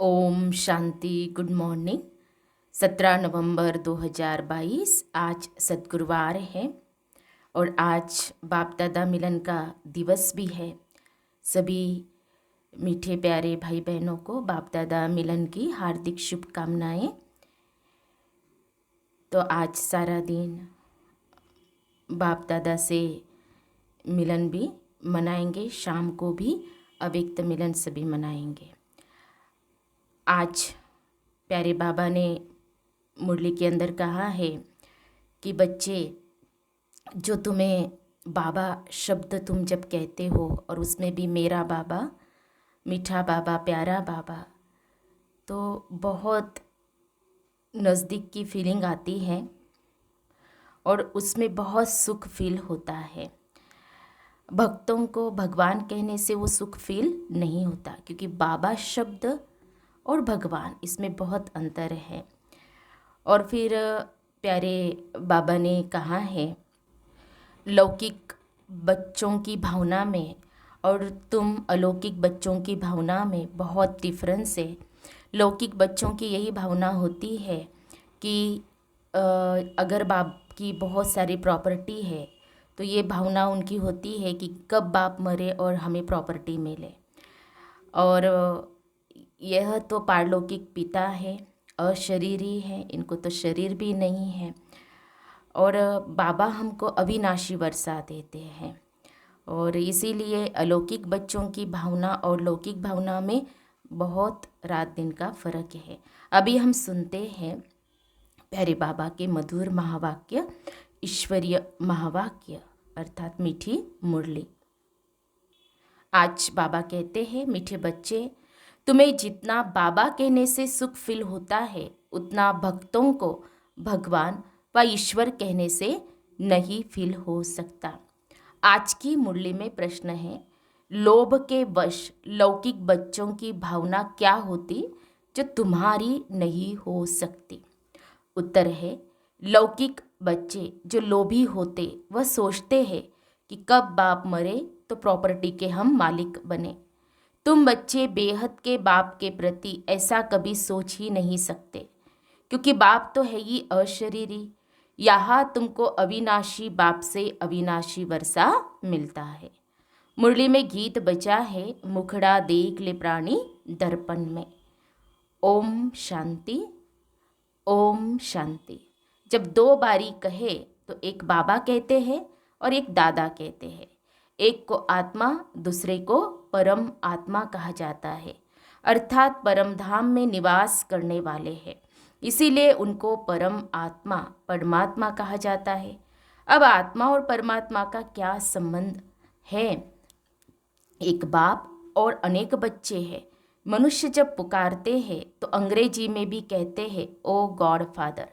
Om Shanti. Good morning. 17 नवंबर 2022 आज सद्गुरुवार है और आज बाप दादा मिलन का दिवस भी है। सभी मीठे प्यारे भाई बहनों को बाप दादा मिलन की हार्दिक शुभकामनाएं। तो आज सारा दिन बाप दादा से मिलन भी मनाएंगे, शाम को भी अव्यक्त मिलन सभी मनाएंगे। आज प्यारे बाबा ने मुरली के अंदर कहा है कि बच्चे, जो तुम्हें बाबा शब्द तुम जब कहते हो और उसमें भी मेरा बाबा, मीठा बाबा, प्यारा बाबा, तो बहुत नज़दीक की फीलिंग आती है और उसमें बहुत सुख फील होता है। भक्तों को भगवान कहने से वो सुख फील नहीं होता, क्योंकि बाबा शब्द और भगवान इसमें बहुत अंतर है। और फिर प्यारे बाबा ने कहा है, लौकिक बच्चों की भावना में और तुम अलौकिक बच्चों की भावना में बहुत डिफरेंस है। लौकिक बच्चों की यही भावना होती है कि अगर बाप की बहुत सारी प्रॉपर्टी है तो ये भावना उनकी होती है कि कब बाप मरे और हमें प्रॉपर्टी मिले। और यह तो पारलौकिक पिता है, अशरीरी है, इनको तो शरीर भी नहीं है। और बाबा हमको अविनाशी वर्षा देते हैं और इसीलिए अलौकिक बच्चों की भावना और लौकिक भावना में बहुत रात दिन का फर्क है। अभी हम सुनते हैं प्यारे बाबा के मधुर महावाक्य, ईश्वरीय महावाक्य अर्थात मीठी मुरली। आज बाबा कहते हैं, मीठे बच्चे, तुम्हें जितना बाबा कहने से सुख फील होता है उतना भक्तों को भगवान व ईश्वर कहने से नहीं फील हो सकता। आज की मुरली में प्रश्न है, लोभ के वश लौकिक बच्चों की भावना क्या होती जो तुम्हारी नहीं हो सकती? उत्तर है, लौकिक बच्चे जो लोभी होते वह सोचते हैं कि कब बाप मरे तो प्रॉपर्टी के हम मालिक बने। तुम बच्चे बेहद के बाप के प्रति ऐसा कभी सोच ही नहीं सकते, क्योंकि बाप तो है ही अशरीरी। यहाँ तुमको अविनाशी बाप से अविनाशी वर्षा मिलता है। मुरली में गीत बजा है, मुखड़ा देख ले प्राणी दर्पण में। ओम शांति, ओम शांति। जब दो बारी कहे तो एक बाबा कहते हैं और एक दादा कहते हैं। एक को आत्मा, दूसरे को परम आत्मा कहा जाता है, अर्थात परम धाम में निवास करने वाले हैं, इसीलिए उनको परम आत्मा, परमात्मा कहा जाता है। अब आत्मा और परमात्मा का क्या संबंध है? एक बाप और अनेक बच्चे हैं। मनुष्य जब पुकारते हैं तो अंग्रेजी में भी कहते हैं ओ गॉड फादर,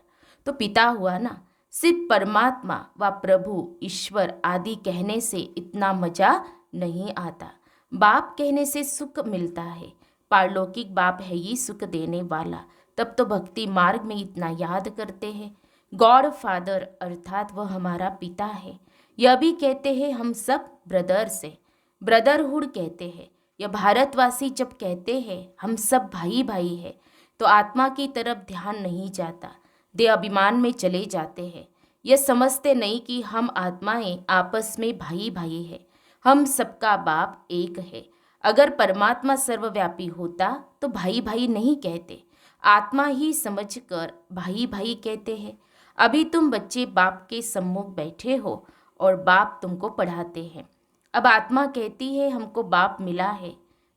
तो पिता हुआ ना। सिर्फ परमात्मा व प्रभु, ईश्वर आदि कहने से इतना मजा नहीं आता। बाप कहने से सुख मिलता है। पारलौकिक बाप है ही सुख देने वाला, तब तो भक्ति मार्ग में इतना याद करते हैं। गॉड फादर अर्थात वह हमारा पिता है। यह भी कहते हैं हम सब ब्रदर से, ब्रदरहुड कहते हैं। यह भारतवासी जब कहते हैं हम सब भाई भाई है, तो आत्मा की तरफ ध्यान नहीं जाता, देह अभिमान में चले जाते हैं। यह समझते नहीं कि हम आत्माएं आपस में भाई भाई है, हम सबका बाप एक है। अगर परमात्मा सर्वव्यापी होता तो भाई भाई नहीं कहते, आत्मा ही समझकर भाई भाई कहते हैं। अभी तुम बच्चे बाप के सम्मुख बैठे हो और बाप तुमको पढ़ाते हैं। अब आत्मा कहती है हमको बाप मिला है।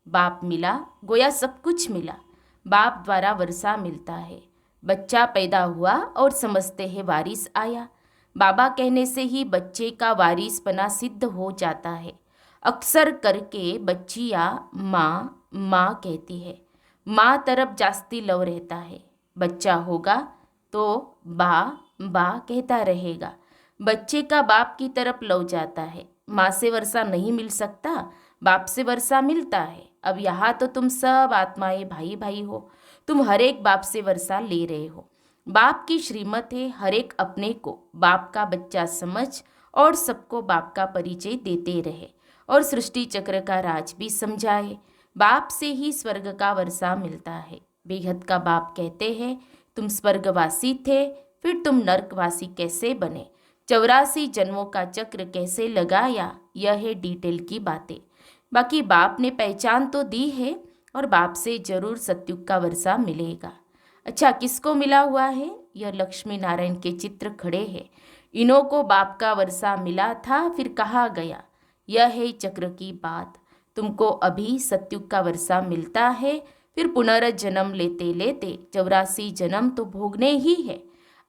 बाप मिला गोया सब कुछ मिला। बाप द्वारा वर्षा मिलता है। बच्चा पैदा हुआ और समझते हैं वारिस आया। बाबा कहने से ही बच्चे का वारिसपना सिद्ध हो जाता है। अक्सर करके बच्चियाँ माँ माँ कहती है, माँ तरफ जास्ती लव रहता है। बच्चा होगा तो बा बा कहता रहेगा। बच्चे का बाप की तरफ लव जाता है। माँ से वर्षा नहीं मिल सकता, बाप से वर्षा मिलता है। अब यहाँ तो तुम सब आत्माएं भाई भाई हो, तुम हर एक बाप से वर्षा ले रहे हो। बाप की श्रीमत है हर एक अपने को बाप का बच्चा समझ और सबको बाप का परिचय देते रहे और सृष्टि चक्र का राज भी समझाए। बाप से ही स्वर्ग का वर्षा मिलता है। बेहद का बाप कहते हैं, तुम स्वर्गवासी थे, फिर तुम नरकवासी कैसे बने, 84 जन्मों का चक्र कैसे लगाया, यह है डिटेल की बातें। बाकी बाप ने पहचान तो दी है और बाप से जरूर सत्युग का वर्षा मिलेगा। अच्छा, किसको मिला हुआ है? यह लक्ष्मी नारायण के चित्र खड़े हैं। इन्हों को बाप का वर्षा मिला था, फिर कहा गया। यह है चक्र की बात। तुमको अभी सत्युग का वर्षा मिलता है, फिर पुनर्जन्म लेते लेते 84 जन्म तो भोगने ही है।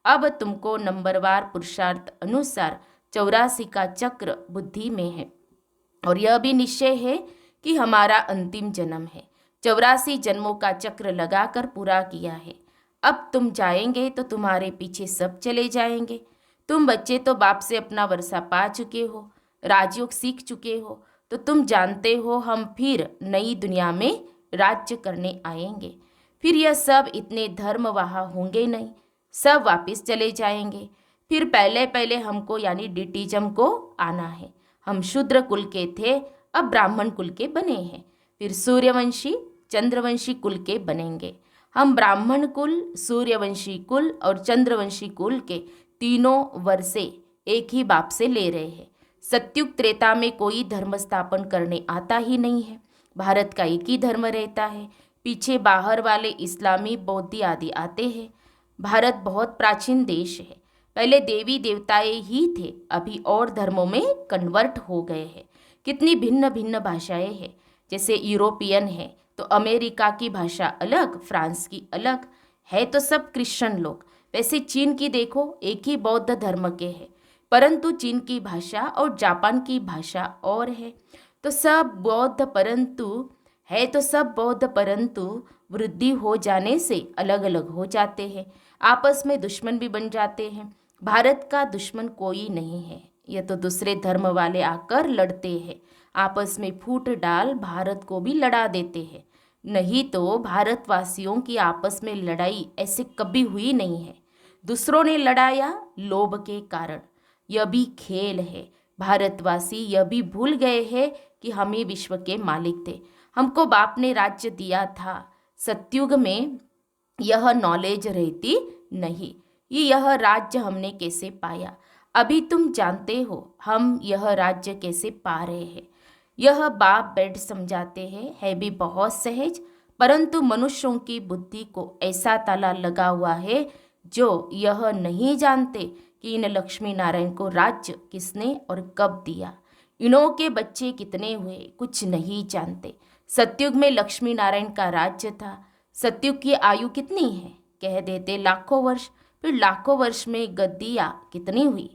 अब तुमको नंबरवार पुरुषार्थ अनुसार 84 का चक्र बुद्धि में है और यह भी निश्चय है कि हमारा अंतिम जन्म है। 84 जन्मों का चक्र लगाकर पूरा किया है। अब तुम जाएंगे तो तुम्हारे पीछे सब चले जाएंगे। तुम बच्चे तो बाप से अपना वर्षा पा चुके हो, राजयोग सीख चुके हो, तो तुम जानते हो हम फिर नई दुनिया में राज्य करने आएंगे। फिर यह सब इतने धर्म वहाँ होंगे नहीं, सब वापस चले जाएंगे। फिर पहले पहले हमको यानी डिटिज्म को आना है। हम शूद्र कुल के थे, अब ब्राह्मण कुल के बने हैं। फिर सूर्यवंशी चंद्रवंशी कुल के बनेंगे। हम ब्राह्मण कुल, सूर्यवंशी कुल और चंद्रवंशी कुल के तीनों वर्षे एक ही बाप से ले रहे हैं। सत्युग त्रेता में कोई धर्म स्थापन करने आता ही नहीं है। भारत का एक ही धर्म रहता है। पीछे बाहर वाले इस्लामी, बौद्धी आदि आते हैं। भारत बहुत प्राचीन देश है। पहले देवी देवताएं ही थे, अभी और धर्मों में कन्वर्ट हो गए हैं। कितनी भिन्न भिन्न भाषाएं हैं। जैसे यूरोपियन है तो अमेरिका की भाषा अलग, फ्रांस की अलग है, तो सब क्रिश्चियन लोग। वैसे चीन की देखो, एक ही बौद्ध धर्म के हैं, परंतु चीन की भाषा और जापान की भाषा और है। तो सब बौद्ध परंतु वृद्धि हो जाने से अलग अलग हो जाते हैं, आपस में दुश्मन भी बन जाते हैं। भारत का दुश्मन कोई नहीं है, यह तो दूसरे धर्म वाले आकर लड़ते हैं, आपस में फूट डाल भारत को भी लड़ा देते हैं। नहीं तो भारतवासियों की आपस में लड़ाई ऐसे कभी हुई नहीं है। दूसरों ने लड़ाया लोभ के कारण। यह भी खेल है। भारतवासी यह भी भूल गए हैं कि हम ही विश्व के मालिक थे। हमको बाप ने राज्य दिया था। सत्युग में यह नॉलेज रहती नहीं, यह राज्य हमने कैसे पाया। अभी तुम जानते हो हम यह राज्य कैसे पा रहे हैं। यह बाप बेड समझाते हैं, है भी बहुत सहज, परंतु मनुष्यों की बुद्धि को ऐसा ताला लगा हुआ है जो यह नहीं जानते कि इन लक्ष्मी नारायण को राज्य किसने और कब दिया। इन्हों के बच्चे कितने हुए कुछ नहीं जानते। सत्युग में लक्ष्मी नारायण का राज्य था। सत्युग की आयु कितनी है, कह देते लाखों वर्ष। फिर लाखों वर्ष में गद्दियाँ कितनी हुई,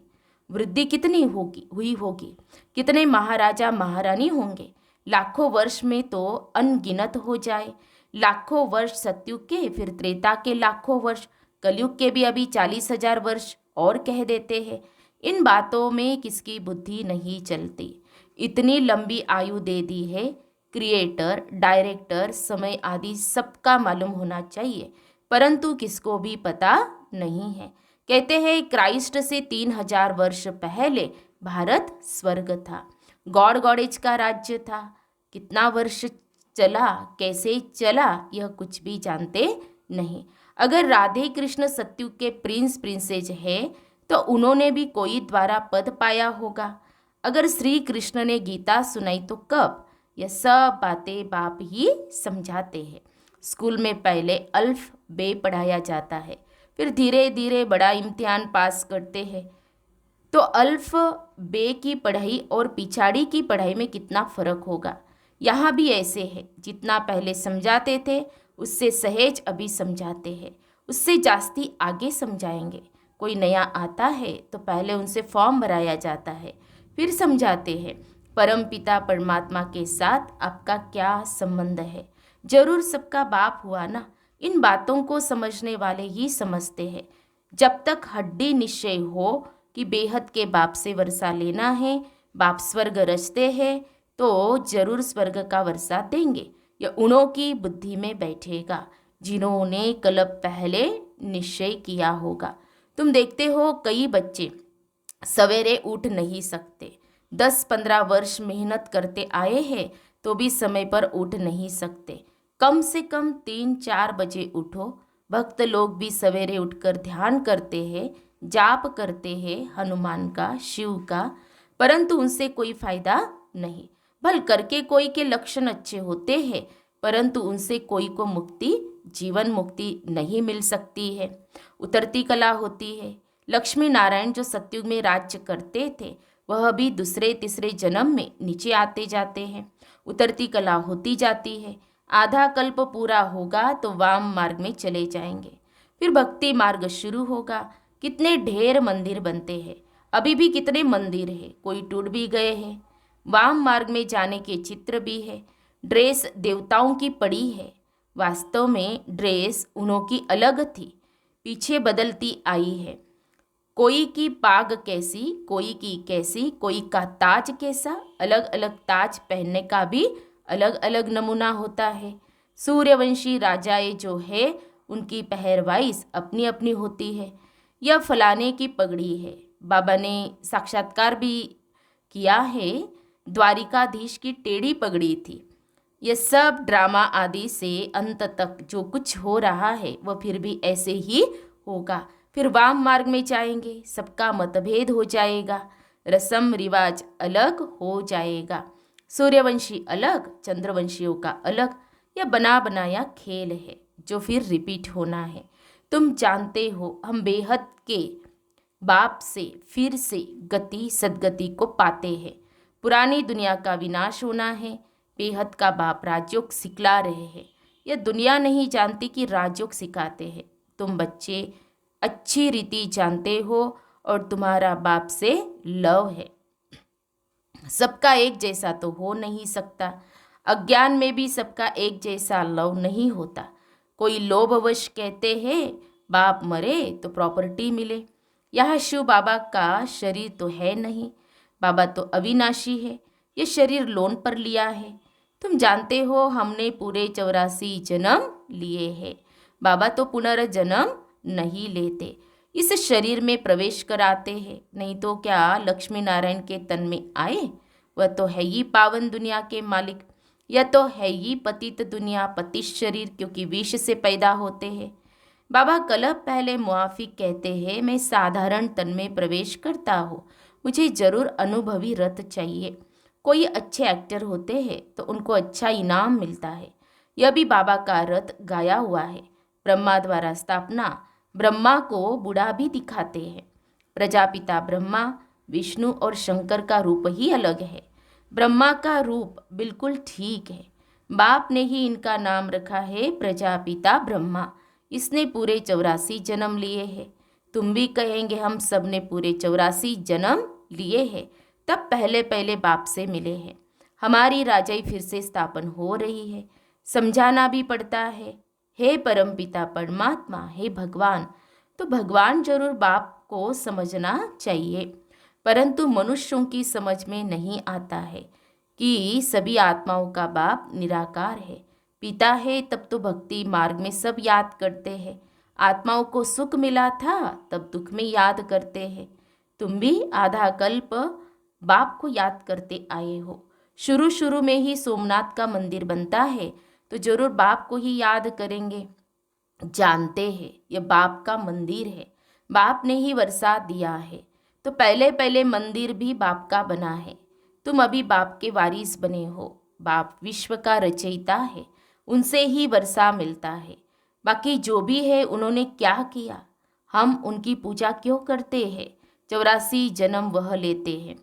वृद्धि कितनी हुई होगी, कितने महाराजा महारानी होंगे। लाखों वर्ष में तो अनगिनत हो जाए। लाखों वर्ष सत्युग के, फिर त्रेता के लाखों वर्ष, कलयुग के भी अभी 40,000 वर्ष और कह देते हैं। इन बातों में किसकी बुद्धि नहीं चलती। इतनी लंबी आयु दे दी है। क्रिएटर, डायरेक्टर, समय आदि सबका मालूम होना चाहिए, परंतु किसको भी पता नहीं है। कहते हैं क्राइस्ट से 3000 वर्ष पहले भारत स्वर्ग था, गॉड गॉडेज का राज्य था। कितना वर्ष चला, कैसे चला, यह कुछ भी जानते नहीं। अगर राधे कृष्ण सत्युग के प्रिंस प्रिंसेज है तो उन्होंने भी कोई द्वारा पद पाया होगा। अगर श्री कृष्ण ने गीता सुनाई तो कब, यह सब बातें बाप ही समझाते हैं। स्कूल में पहले अल्फ बे पढ़ाया जाता है, फिर धीरे धीरे बड़ा इम्तिहान पास करते हैं। तो अल्फ बे की पढ़ाई और पिछाड़ी की पढ़ाई में कितना फर्क होगा। यहाँ भी ऐसे है, जितना पहले समझाते थे उससे सहज अभी समझाते हैं, उससे जास्ती आगे समझाएंगे। कोई नया आता है तो पहले उनसे फॉर्म भराया जाता है, फिर समझाते हैं परम पिता परमात्मा के साथ आपका क्या संबंध है। जरूर सबका बाप हुआ ना। इन बातों को समझने वाले ही समझते हैं। जब तक हड्डी निश्चय हो कि बेहद के बाप से वर्षा लेना है, बाप स्वर्ग रचते हैं तो जरूर स्वर्ग का वर्षा देंगे। यह उन्हों की बुद्धि में बैठेगा जिन्होंने कल्प पहले निश्चय किया होगा। तुम देखते हो कई बच्चे सवेरे उठ नहीं सकते, 10-15 वर्ष मेहनत करते आए हैं तो भी समय पर उठ नहीं सकते। कम से कम 3-4 बजे उठो। भक्त लोग भी सवेरे उठकर ध्यान करते हैं, जाप करते हैं हनुमान का, शिव का, परंतु उनसे कोई फायदा नहीं। भल करके कोई के लक्षण अच्छे होते हैं, परंतु उनसे कोई को मुक्ति, जीवन मुक्ति नहीं मिल सकती है। उतरती कला होती है। लक्ष्मी नारायण जो सतयुग में राज्य करते थे, वह भी दूसरे तीसरे जन्म में नीचे आते जाते हैं। उतरती कला होती जाती है। आधा कल्प पूरा होगा तो वाम मार्ग में चले जाएंगे। फिर भक्ति मार्ग शुरू होगा। कितने ढेर मंदिर बनते हैं, अभी भी कितने मंदिर है, कोई टूट भी गए हैं। वाम मार्ग में जाने के चित्र भी है। ड्रेस देवताओं की पड़ी है। वास्तव में ड्रेस उन्हों की अलग थी, पीछे बदलती आई है। कोई की पाग कैसी, कोई की कैसी, कोई का ताज कैसा, अलग अलग ताज पहनने का भी अलग अलग नमूना होता है। सूर्यवंशी राजाएं जो है, उनकी पहरवाइश अपनी अपनी होती है। यह फलाने की पगड़ी है। बाबा ने साक्षात्कार भी किया है। द्वारिकाधीश की टेढ़ी पगड़ी थी। यह सब ड्रामा आदि से अंत तक जो कुछ हो रहा है वह फिर भी ऐसे ही होगा। फिर वाम मार्ग में जाएंगे, सबका मतभेद हो जाएगा, रस्म रिवाज अलग हो जाएगा। सूर्यवंशी अलग, चंद्रवंशियों का अलग। यह बना बनाया खेल है जो फिर रिपीट होना है। तुम जानते हो, हम बेहद के बाप से फिर से गति सदगति को पाते हैं। पुरानी दुनिया का विनाश होना है। बेहद का बाप राजयोग सिखला रहे हैं। यह दुनिया नहीं जानती कि राजयोग सिखाते हैं। तुम बच्चे अच्छी रीति जानते हो और तुम्हारा बाप से लव है। सबका एक जैसा तो हो नहीं सकता। अज्ञान में भी सबका एक जैसा लव नहीं होता। कोई लोभवश कहते हैं बाप मरे तो प्रॉपर्टी मिले। यह शिव बाबा का शरीर तो है नहीं। बाबा तो अविनाशी है। ये शरीर लोन पर लिया है। तुम जानते हो, हमने पूरे 84 जन्म लिए हैं। बाबा तो पुनर्जन्म नहीं लेते, इस शरीर में प्रवेश कराते हैं। नहीं तो क्या लक्ष्मी नारायण के तन में आए? वह तो है ही पावन दुनिया के मालिक। यह तो है ही पतित दुनिया, पतित शरीर, क्योंकि विष से पैदा होते हैं। बाबा कल्प पहले मुआफी कहते हैं, मैं साधारण तन में प्रवेश करता हूँ, मुझे जरूर अनुभवी रथ चाहिए। कोई अच्छे एक्टर होते हैं तो उनको अच्छा इनाम मिलता है। यह भी बाबा का रथ गाया हुआ है। ब्रह्मा द्वारा स्थापना, ब्रह्मा को बूढ़ा भी दिखाते हैं। प्रजापिता ब्रह्मा, विष्णु और शंकर का रूप ही अलग है। ब्रह्मा का रूप बिल्कुल ठीक है। बाप ने ही इनका नाम रखा है प्रजापिता ब्रह्मा। इसने पूरे 84 जन्म लिए हैं। तुम भी कहेंगे हम सब ने पूरे 84 जन्म लिए हैं, तब पहले पहले बाप से मिले हैं। हमारी राजाई फिर से स्थापन हो रही है। समझाना भी पड़ता है। हे परमपिता परमात्मा, हे भगवान, तो भगवान जरूर बाप को समझना चाहिए, परंतु मनुष्यों की समझ में नहीं आता है कि सभी आत्माओं का बाप निराकार है, पिता है। तब तो भक्ति मार्ग में सब याद करते हैं। आत्माओं को सुख मिला था तब दुख में याद करते हैं। तुम भी आधा कल्प बाप को याद करते आए हो। शुरू शुरू में ही सोमनाथ का मंदिर बनता है तो जरूर बाप को ही याद करेंगे। जानते हैं यह बाप का मंदिर है, बाप ने ही वर्षा दिया है, तो पहले पहले मंदिर भी बाप का बना है। तुम अभी बाप के वारिस बने हो। बाप विश्व का रचयिता है, उनसे ही वर्षा मिलता है। बाकी जो भी है उन्होंने क्या किया, हम उनकी पूजा क्यों करते हैं? 84 जन्म वह लेते हैं,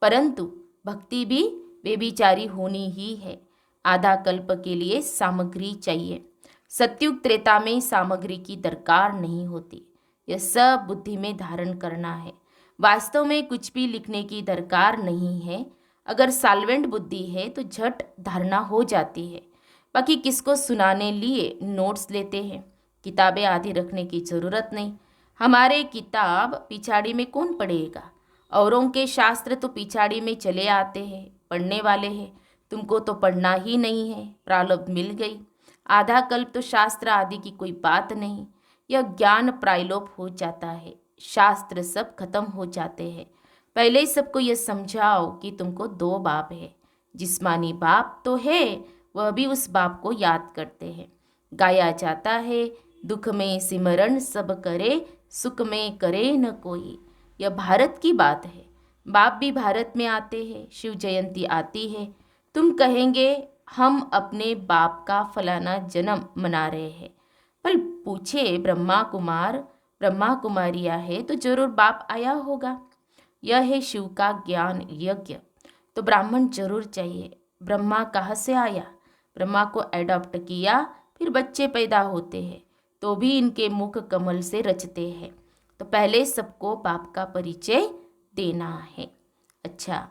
परंतु भक्ति भी बेबिचारी होनी ही है। आधा कल्प के लिए सामग्री चाहिए। सत्युग त्रेता में सामग्री की दरकार नहीं होती। यह सब बुद्धि में धारण करना है। वास्तव में कुछ भी लिखने की दरकार नहीं है। अगर साल्वेंट बुद्धि है तो झट धारणा हो जाती है। बाकी किसको सुनाने लिए नोट्स लेते हैं। किताबें आधी रखने की ज़रूरत नहीं। हमारे किताब पिछाड़ी में कौन पढ़ेगा? औरों के शास्त्र तो पिछाड़ी में चले आते हैं, पढ़ने वाले हैं। तुमको तो पढ़ना ही नहीं है, प्रारब्ध मिल गई। आधा कल्प तो शास्त्र आदि की कोई बात नहीं। यह ज्ञान प्रायलोप हो जाता है, शास्त्र सब खत्म हो जाते हैं। पहले ही सबको यह समझाओ कि तुमको 2 बाप है, जिस्मानी बाप तो है, वह भी उस बाप को याद करते हैं। गाया जाता है, दुख में सिमरण सब करे, सुख में करे न कोई। यह भारत की बात है। बाप भी भारत में आते हैं, शिव जयंती आती है। तुम कहेंगे हम अपने बाप का फलाना जन्म मना रहे हैं, पर पूछे ब्रह्मा कुमारिया है तो जरूर बाप आया होगा। यह है शिव का ज्ञान यज्ञ, तो ब्राह्मण जरूर चाहिए। ब्रह्मा कहाँ से आया? ब्रह्मा को एडॉप्ट किया, फिर बच्चे पैदा होते हैं तो भी इनके मुख कमल से रचते हैं। तो पहले सबको बाप का परिचय देना है। अच्छा,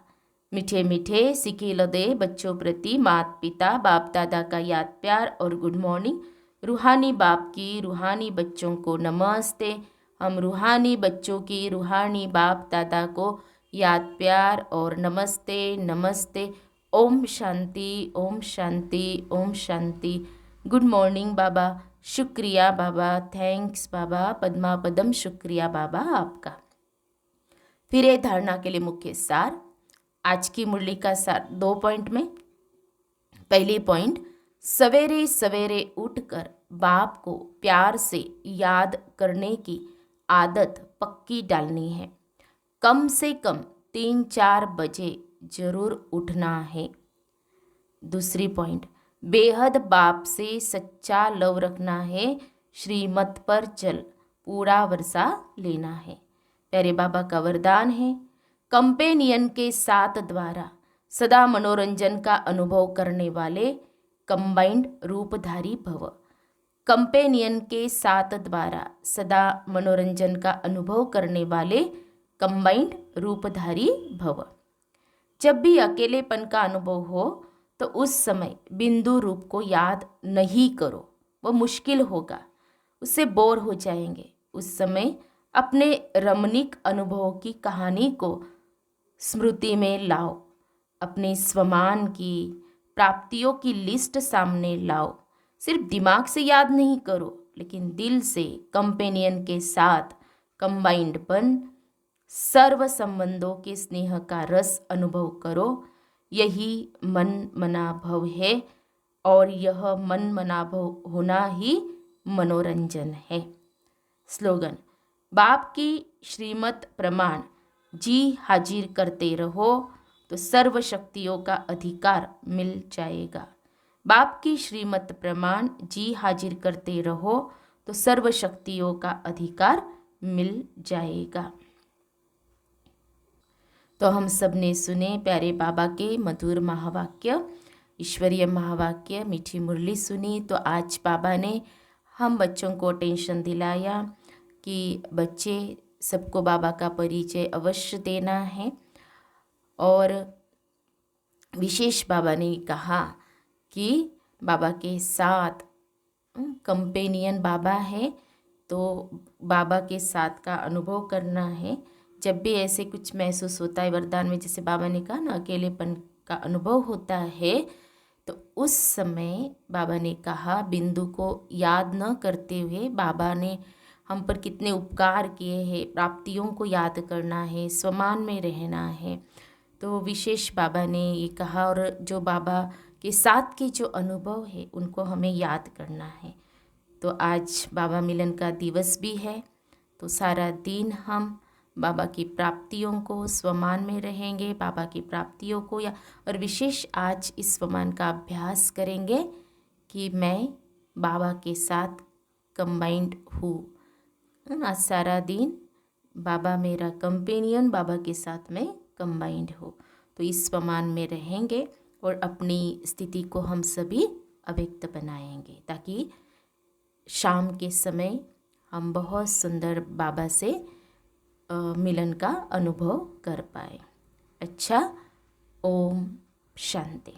मीठे मीठे सिखिल दे बच्चों प्रति माता पिता बाप दादा का याद प्यार और गुड मॉर्निंग। रूहानी बाप की रूहानी बच्चों को नमस्ते। हम रूहानी बच्चों की रूहानी बाप दादा को याद प्यार और नमस्ते नमस्ते। ओम शांति ओम शांति ओम शांति। गुड मॉर्निंग बाबा, शुक्रिया बाबा, थैंक्स बाबा, पद्मा पदम शुक्रिया बाबा आपका। फिर ये धारणा के लिए मुख्य सार, आज की मुरली का सार 2 पॉइंट में। पहली पॉइंट, सवेरे सवेरे उठकर बाप को प्यार से याद करने की आदत पक्की डालनी है। कम से कम 3-4 बजे जरूर उठना है। दूसरी पॉइंट, बेहद बाप से सच्चा लव रखना है। श्रीमत पर चल पूरा वर्षा लेना है। प्यारे बाबा का वरदान है, कंपेनियन के साथ द्वारा सदा मनोरंजन का अनुभव करने वाले कंबाइंड रूपधारी भव। कंपेनियन के साथ द्वारा सदा मनोरंजन का अनुभव करने वाले कंबाइंड रूपधारी भव। जब भी अकेलेपन का अनुभव हो तो उस समय बिंदु रूप को याद नहीं करो, वो मुश्किल होगा, उससे बोर हो जाएंगे। उस समय अपने रमणीक अनुभवों की कहानी को स्मृति में लाओ। अपने स्वमान की प्राप्तियों की लिस्ट सामने लाओ। सिर्फ दिमाग से याद नहीं करो, लेकिन दिल से कंपेनियन के साथ कंबाइंडपन, सर्व संबंधों के स्नेह का रस अनुभव करो। यही मन मना भव है और यह मन मना भव होना ही मनोरंजन है। स्लोगन, बाप की श्रीमत प्रमाण जी हाजिर करते रहो तो सर्व शक्तियों का अधिकार मिल जाएगा। बाप की श्रीमत प्रमाण जी हाजिर करते रहो तो सर्व शक्तियों का अधिकार मिल जाएगा। तो हम सब ने सुने प्यारे बाबा के मधुर महावाक्य, ईश्वरीय महावाक्य, मीठी मुरली सुनी। तो आज बाबा ने हम बच्चों को टेंशन दिलाया कि बच्चे सबको बाबा का परिचय अवश्य देना है। और विशेष बाबा ने कहा कि बाबा के साथ कंपेनियन बाबा है, तो बाबा के साथ का अनुभव करना है। जब भी ऐसे कुछ महसूस होता है वरदान में, जैसे बाबा ने कहा ना, अकेलेपन का अनुभव होता है, तो उस समय बाबा ने कहा बिंदु को याद न करते हुए बाबा ने हम पर कितने उपकार किए हैं, प्राप्तियों को याद करना है, स्वमान में रहना है। तो विशेष बाबा ने ये कहा, और जो बाबा के साथ के जो अनुभव है उनको हमें याद करना है। तो आज बाबा मिलन का दिवस भी है, तो सारा दिन हम बाबा की प्राप्तियों को स्वमान में रहेंगे, बाबा की प्राप्तियों को और विशेष आज इस स्वमान का अभ्यास करेंगे कि मैं बाबा के साथ कंबाइंड हूँ। आज सारा दिन बाबा मेरा कंपेनियन, बाबा के साथ मैं कंबाइंड हो। तो इस स्वमान में रहेंगे और अपनी स्थिति को हम सभी अव्यक्त बनाएंगे, ताकि शाम के समय हम बहुत सुंदर बाबा से मिलन का अनुभव कर पाए। अच्छा, ओम शांति।